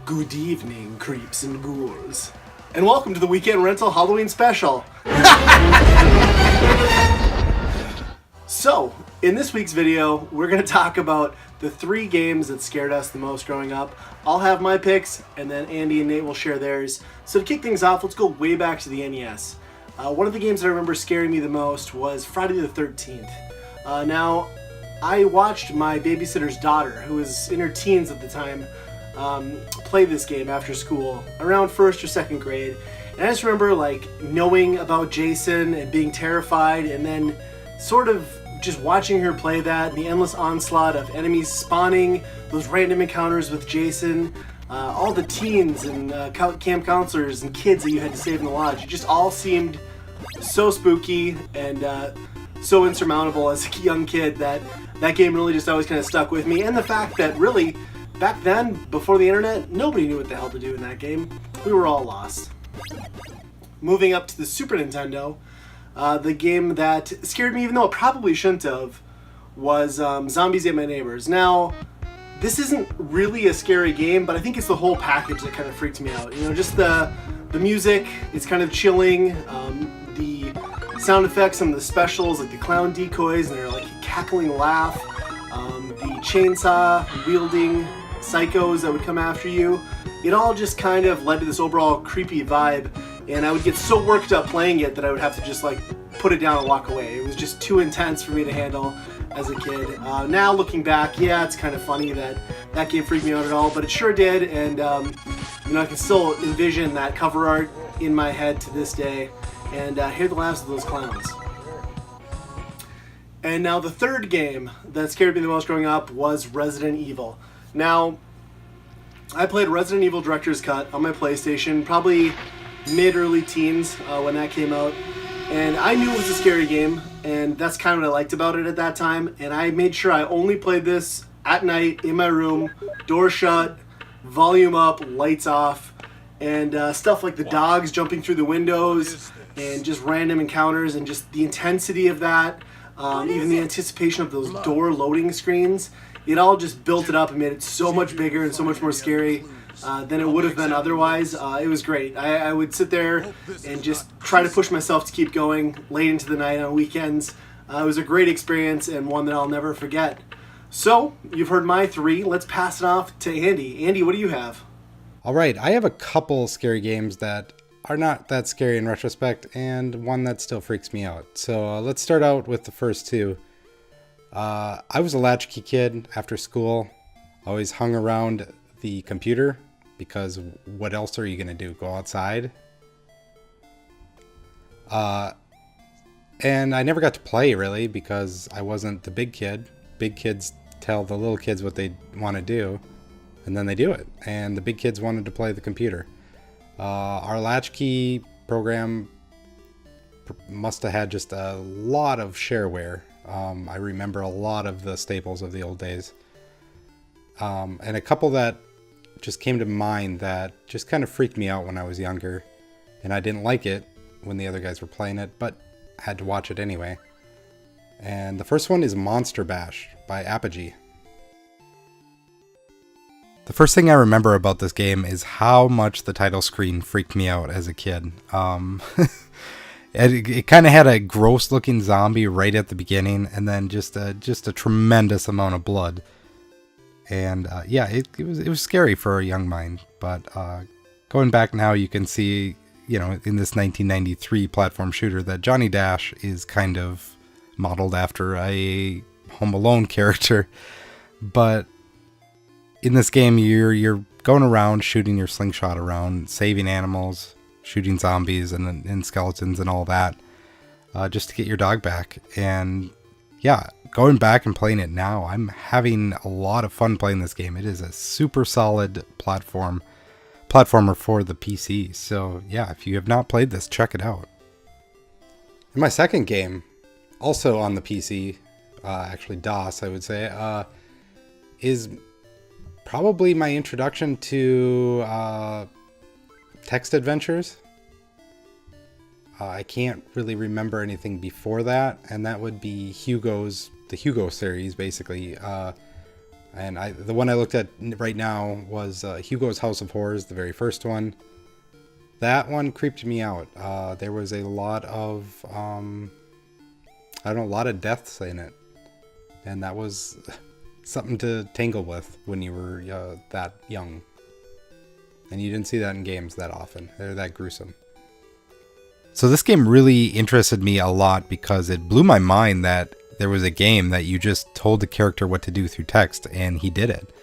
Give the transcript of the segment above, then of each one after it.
Good evening, creeps and ghouls. And welcome to the Weekend Rental Halloween Special. So, in this week's video, we're going to talk about the 3 games that scared us the most growing up. I'll have my picks, and then Andy and Nate will share theirs. So to kick things off, let's go way back to the NES. One of the games that I remember scaring me the most was Friday the 13th. Now, I watched my babysitter's daughter, who was in her teens at the time, play this game after school, around 1st or 2nd grade. And I just remember knowing about Jason and being terrified, and then sort of just watching her play that, the endless onslaught of enemies spawning, those random encounters with Jason, all the teens and camp counselors and kids that you had to save in the lodge. It just all seemed so spooky and so insurmountable as a young kid that game really just always kind of stuck with me. And the fact that really, back then, before the internet, nobody knew what the hell to do in that game. We were all lost. Moving up to the Super Nintendo, the game that scared me, even though it probably shouldn't have, was Zombies Ate My Neighbors. Now, this isn't really a scary game, but I think it's the whole package that kind of freaked me out. You know, just the music, it's kind of chilling. The sound effects and the specials, like the clown decoys and their cackling laugh, the chainsaw wielding psychos that would come after you. It all just kind of led to this overall creepy vibe, and I would get so worked up playing it that I would have to just put it down and walk away. It was just too intense for me to handle as a kid. Now looking back, yeah, it's kind of funny that game freaked me out at all, but it sure did, and I can still envision that cover art in my head to this day, and hear the laughs of those clowns. And now the third game that scared me the most growing up was Resident Evil. Now, I played Resident Evil Director's Cut on my PlayStation, probably mid-early teens when that came out. And I knew it was a scary game, and that's kind of what I liked about it at that time. And I made sure I only played this at night in my room, door shut, volume up, lights off, and stuff like the dogs jumping through the windows and just random encounters and just the intensity of that, even the anticipation of those door loading screens. It all just built it up and made it so much bigger and so much more scary than it would have been otherwise. It was great. I would sit there and just try to push myself to keep going late into the night on weekends. It was a great experience and one that I'll never forget. So, you've heard my 3. Let's pass it off to Andy. Andy, what do you have? All right, I have a couple scary games that are not that scary in retrospect, and one that still freaks me out. So let's start out with the first 2. I was a latchkey kid after school. Always hung around the computer because what else are you going to do? Go outside? And I never got to play really because I wasn't the big kid. Big kids tell the little kids what they want to do, and then they do it. And the big kids wanted to play the computer. Our latchkey program must have had just a lot of shareware. I remember a lot of the staples of the old days. And a couple that just came to mind that just kind of freaked me out when I was younger. And I didn't like it when the other guys were playing it, but had to watch it anyway. And the first one is Monster Bash by Apogee. The first thing I remember about this game is how much the title screen freaked me out as a kid. It kind of had a gross looking zombie right at the beginning, and then just a tremendous amount of blood. And it was scary for a young mind. But going back now, you can see, in this 1993 platform shooter that Johnny Dash is kind of modeled after a Home Alone character. But in this game, you're going around shooting your slingshot around, saving animals, shooting zombies and skeletons and all that, just to get your dog back. And yeah, going back and playing it now, I'm having a lot of fun playing this game. It is a super solid platformer for the PC. So yeah, if you have not played this, check it out. And my second game, also on the PC, actually DOS, I would say, is probably my introduction to text adventures. I can't really remember anything before that, and that would be the Hugo series, basically. And the one I looked at right now was Hugo's House of Horrors, the very first one. That one creeped me out. There was a lot of, a lot of deaths in it. And that was something to tangle with when you were that young. And you didn't see that in games that often. They're that gruesome. So this game really interested me a lot because it blew my mind that there was a game that you just told the character what to do through text, and he did it.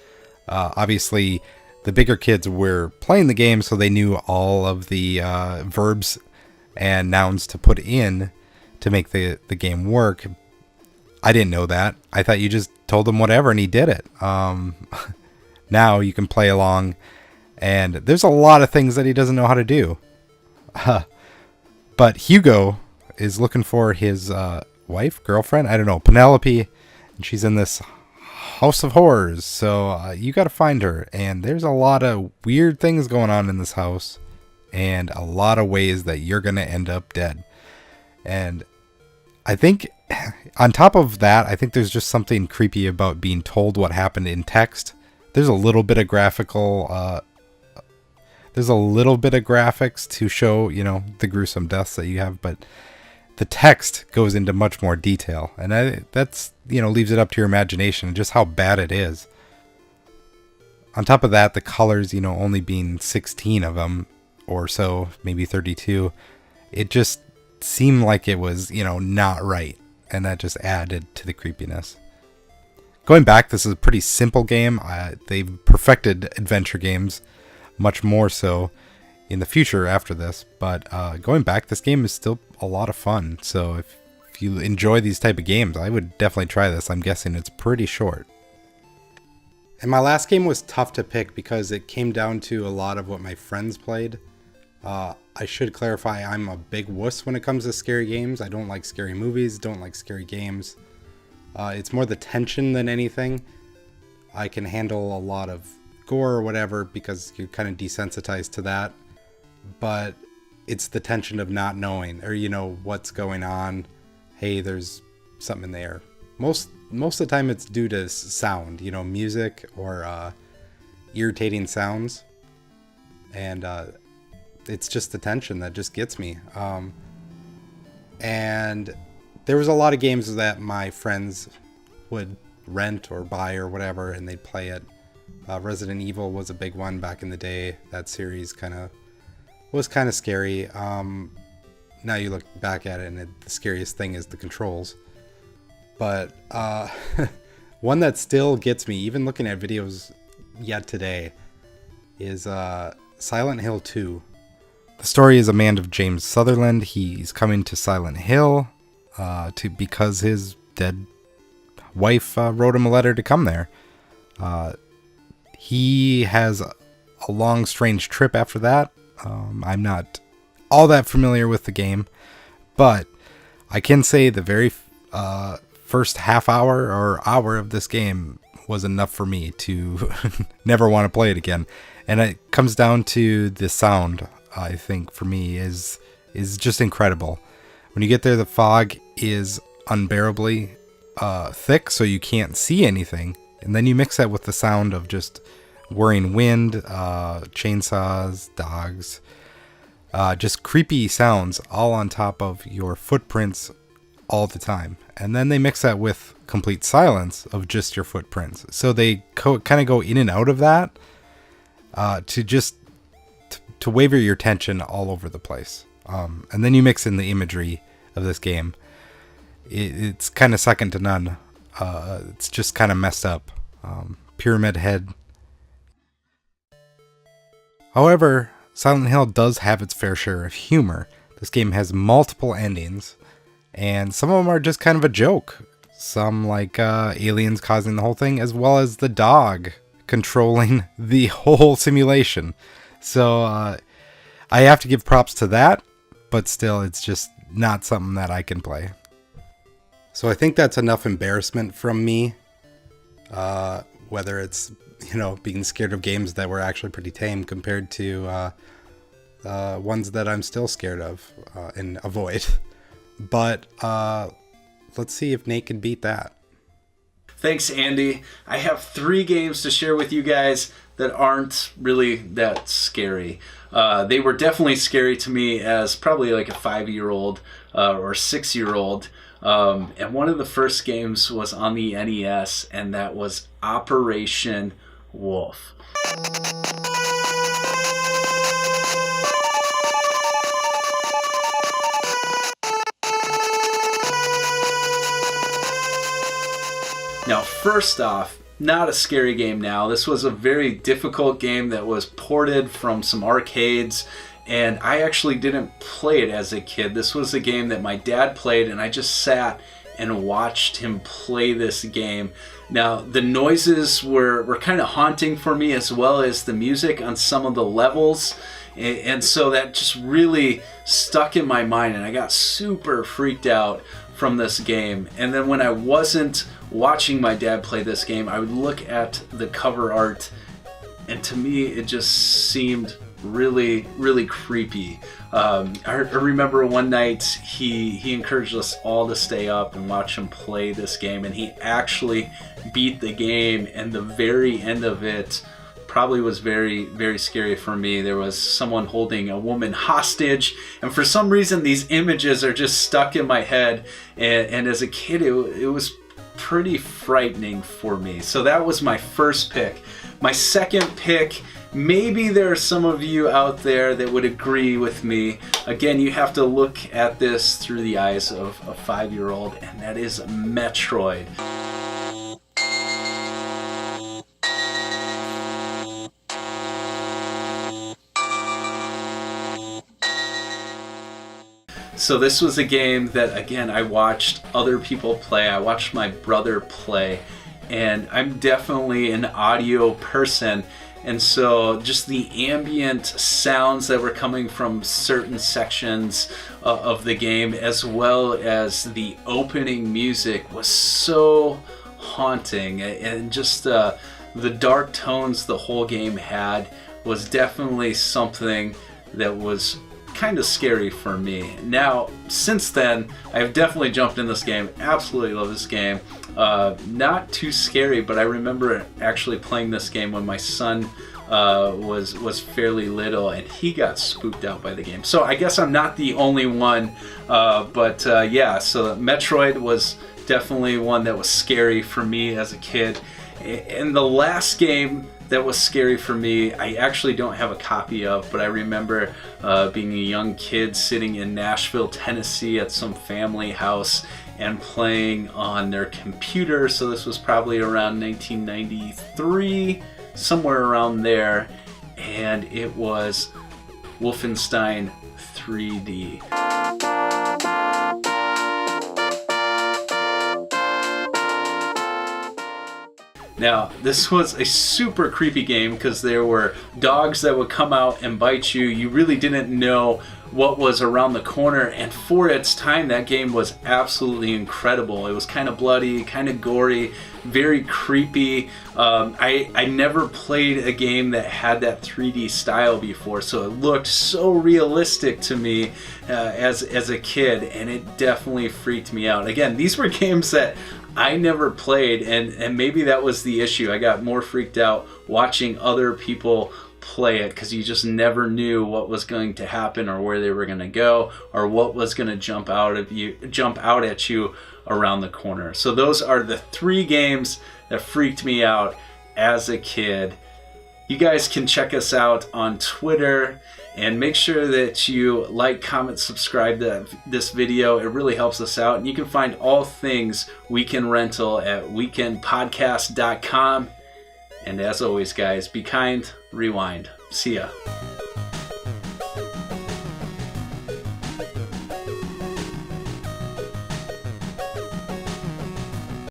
Obviously, the bigger kids were playing the game, so they knew all of the verbs and nouns to put in to make the game work. I didn't know that. I thought you just told him whatever, and he did it. Now you can play along, and there's a lot of things that he doesn't know how to do. But Hugo is looking for his wife, girlfriend, I don't know, Penelope, and she's in this house of horrors, so you gotta find her, and there's a lot of weird things going on in this house, and a lot of ways that you're gonna end up dead. And I think on top of that, I think there's just something creepy about being told what happened in text. There's a little bit of graphical there's a little bit of graphics to show, the gruesome deaths that you have, but the text goes into much more detail, and that's, leaves it up to your imagination just how bad it is. On top of that, the colors, only being 16 of them or so, maybe 32, it just seemed like it was, not right, and that just added to the creepiness. Going back, this is a pretty simple game. They've perfected adventure games much more so in the future after this, but going back, this game is still a lot of fun. So if you enjoy these type of games, I would definitely try this. I'm guessing it's pretty short. And my last game was tough to pick because it came down to a lot of what my friends played. I should clarify, I'm a big wuss when it comes to scary games. I don't like scary movies, don't like scary games. It's more the tension than anything. I can handle a lot of gore or whatever because you're kind of desensitized to that, but it's the tension of not knowing, or what's going on. Hey, there's something in the air. Most of the time it's due to sound, music or irritating sounds, and it's just the tension that just gets me. And there was a lot of games that my friends would rent or buy or whatever, and they'd play it. Resident Evil was a big one back in the day. That series was kind of scary. Now you look back at it, and the scariest thing is the controls. But one that still gets me, even looking at videos yet today, is Silent Hill 2. The story is a man of James Sutherland. He's coming to Silent Hill because his dead wife wrote him a letter to come there. He has a long, strange trip after that. I'm not all that familiar with the game, but I can say the very first half hour or hour of this game was enough for me to never want to play it again. And it comes down to the sound, I think, for me, is just incredible. When you get there, the fog is unbearably thick, so you can't see anything. And then you mix that with the sound of just whirring wind, chainsaws, dogs, just creepy sounds all on top of your footprints all the time. And then they mix that with complete silence of just your footprints. So they kind of go in and out of that to waver your attention all over the place. And then you mix in the imagery of this game. It's kind of second to none. It's just kind of messed up. Pyramid Head. However, Silent Hill does have its fair share of humor. This game has multiple endings, and some of them are just kind of a joke. Some like aliens causing the whole thing, as well as the dog controlling the whole simulation. So I have to give props to that, but still, it's just not something that I can play. So I think that's enough embarrassment from me. Whether it's, being scared of games that were actually pretty tame compared to ones that I'm still scared of and avoid. But let's see if Nate can beat that. Thanks, Andy. I have 3 games to share with you guys that aren't really that scary. They were definitely scary to me as probably like a 5-year-old or 6-year-old. And one of the first games was on the NES, and that was Operation Wolf. Now, first off, not a scary game now. This was a very difficult game that was ported from some arcades, and I actually didn't play it as a kid. This was a game that my dad played, and I just sat and watched him play this game. Now, the noises were kind of haunting for me, as well as the music on some of the levels. And so that just really stuck in my mind, and I got super freaked out from this game. And then when I wasn't watching my dad play this game, I would look at the cover art, and to me it just seemed really, really creepy. I remember one night he encouraged us all to stay up and watch him play this game, and he actually beat the game, and the very end of it probably was very, very scary for me. There was someone holding a woman hostage, and for some reason these images are just stuck in my head, and as a kid it was pretty frightening for me. So that was my first pick. My second pick, maybe there are some of you out there that would agree with me. Again, you have to look at this through the eyes of a 5-year-old, and that is Metroid. So this was a game that, again, I watched other people play. I watched my brother play, and I'm definitely an audio person. And so just the ambient sounds that were coming from certain sections of the game, as well as the opening music, was so haunting. And just the dark tones the whole game had was definitely something that was kind of scary for me. Now, since then, I've definitely jumped in this game. Absolutely love this game. Not too scary, but I remember actually playing this game when my son was fairly little, and he got spooked out by the game. So I guess I'm not the only one, but yeah, so Metroid was definitely one that was scary for me as a kid. And the last game that was scary for me, I actually don't have a copy of, but I remember being a young kid sitting in Nashville, Tennessee at some family house and playing on their computer. So this was probably around 1993, somewhere around there, and it was Wolfenstein 3D. Now, this was a super creepy game because there were dogs that would come out and bite you. You really didn't know what was around the corner, and for its time, that game was absolutely incredible. It was kind of bloody, kind of gory, very creepy. I never played a game that had that 3D style before, so it looked so realistic to me as a kid, and it definitely freaked me out. Again, these were games that I never played, and maybe that was the issue. I got more freaked out watching other people play it because you just never knew what was going to happen or where they were going to go or what was going to jump out at you around the corner. So those are the 3 games that freaked me out as a kid. You guys can check us out on Twitter, and make sure that you like, comment, subscribe to this video. It really helps us out. And you can find all things Weekend Rental at weekendpodcast.com. And as always, guys, be kind, rewind. See ya.